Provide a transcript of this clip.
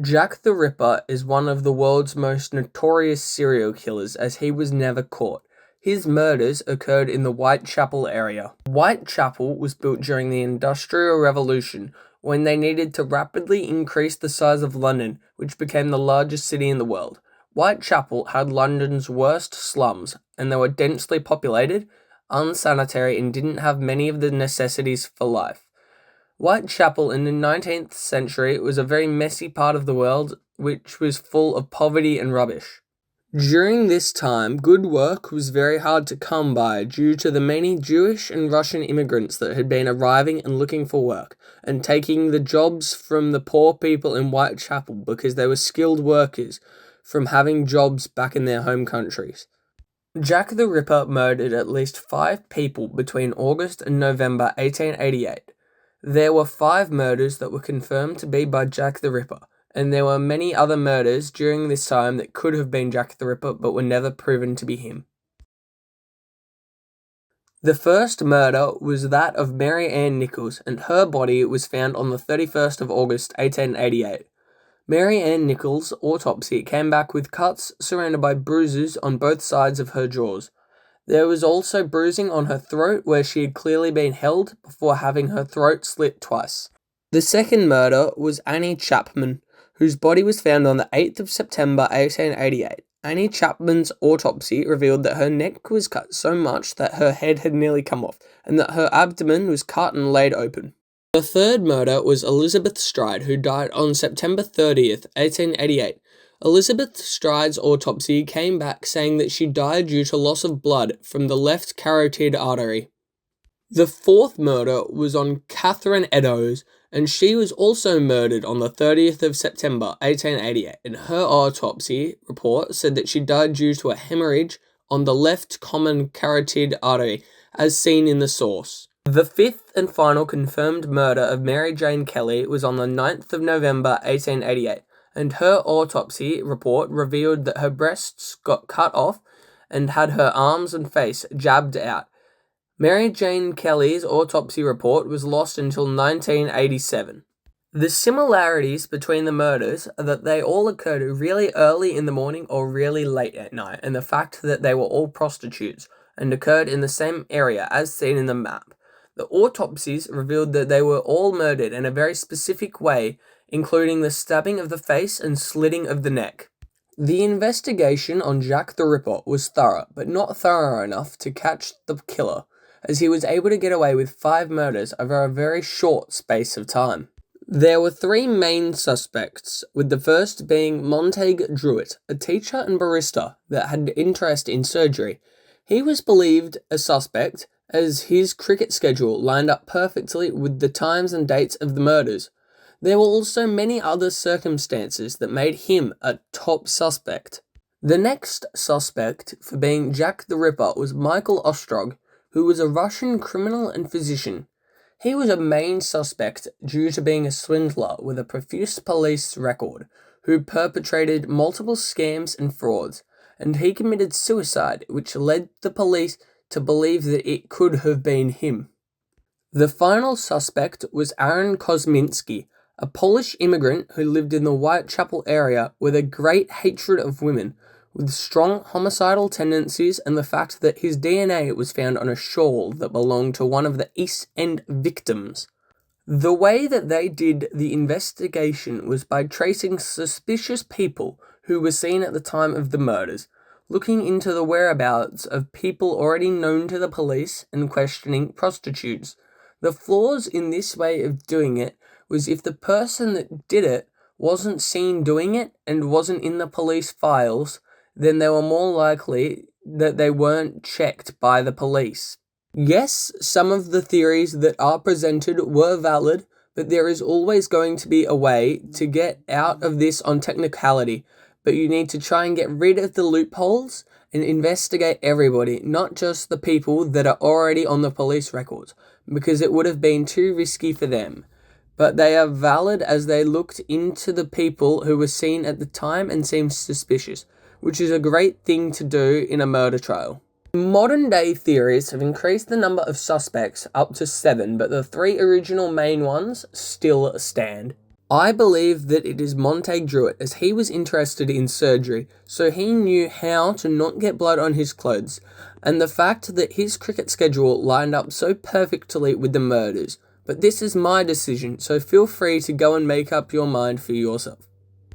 Jack the Ripper is one of the world's most notorious serial killers as he was never caught. His murders occurred in the Whitechapel area. Whitechapel was built during the Industrial Revolution when they needed to rapidly increase the size of London, which became the largest city in the world. Whitechapel had London's worst slums, and they were densely populated, unsanitary, and didn't have many of the necessities for life. Whitechapel in the 19th century was a very messy part of the world which was full of poverty and rubbish. During this time, good work was very hard to come by due to the many Jewish and Russian immigrants that had been arriving and looking for work, and taking the jobs from the poor people in Whitechapel because they were skilled workers from having jobs back in their home countries. Jack the Ripper murdered at least 5 people between August and November 1888. There were 5 murders that were confirmed to be by Jack the Ripper, and there were many other murders during this time that could have been Jack the Ripper but were never proven to be him. The first murder was that of Mary Ann Nichols, and her body was found on the 31st of August 1888. Mary Ann Nichols' autopsy came back with cuts surrounded by bruises on both sides of her jaws. There was also bruising on her throat where she had clearly been held before having her throat slit twice. The second murder was Annie Chapman, whose body was found on the 8th of September 1888. Annie Chapman's autopsy revealed that her neck was cut so much that her head had nearly come off, and that her abdomen was cut and laid open. The third murder was Elizabeth Stride, who died on September 30th, 1888. Elizabeth Stride's autopsy came back saying that she died due to loss of blood from the left carotid artery. The fourth murder was on Catherine Eddowes, and she was also murdered on the 30th of September 1888, and her autopsy report said that she died due to a hemorrhage on the left common carotid artery, as seen in the source. The fifth and final confirmed murder of Mary Jane Kelly was on the 9th of November 1888. And her autopsy report revealed that her breasts got cut off and had her arms and face jabbed out. Mary Jane Kelly's autopsy report was lost until 1987. The similarities between the murders are that they all occurred really early in the morning or really late at night, and the fact that they were all prostitutes and occurred in the same area as seen in the map. The autopsies revealed that they were all murdered in a very specific way, including the stabbing of the face and slitting of the neck. The investigation on Jack the Ripper was thorough, but not thorough enough to catch the killer, as he was able to get away with 5 murders over a very short space of time. There were 3 main suspects, with the first being Montague Druitt, a teacher and barrister that had interest in surgery. He was believed a suspect as his cricket schedule lined up perfectly with the times and dates of the murders. There were also many other circumstances that made him a top suspect. The next suspect for being Jack the Ripper was Michael Ostrog, who was a Russian criminal and physician. He was a main suspect due to being a swindler with a profuse police record, who perpetrated multiple scams and frauds, and he committed suicide, which led the police to believe that it could have been him. The final suspect was Aaron Kosminski, a Polish immigrant who lived in the Whitechapel area with a great hatred of women, with strong homicidal tendencies, and the fact that his DNA was found on a shawl that belonged to one of the East End victims. The way that they did the investigation was by tracing suspicious people who were seen at the time of the murders, looking into the whereabouts of people already known to the police, and questioning prostitutes. The flaws in this way of doing it was if the person that did it wasn't seen doing it and wasn't in the police files, then they were more likely that they weren't checked by the police. Yes, some of the theories that are presented were valid, but there is always going to be a way to get out of this on technicality, but you need to try and get rid of the loopholes and investigate everybody, not just the people that are already on the police records, because it would have been too risky for them. But they are valid as they looked into the people who were seen at the time and seemed suspicious, which is a great thing to do in a murder trial. Modern day theories have increased the number of suspects up to 7, but the 3 original main ones still stand. I believe that it is Montague Druitt, as he was interested in surgery, so he knew how to not get blood on his clothes, and the fact that his cricket schedule lined up so perfectly with the murders. But this is my decision, so feel free to go and make up your mind for yourself.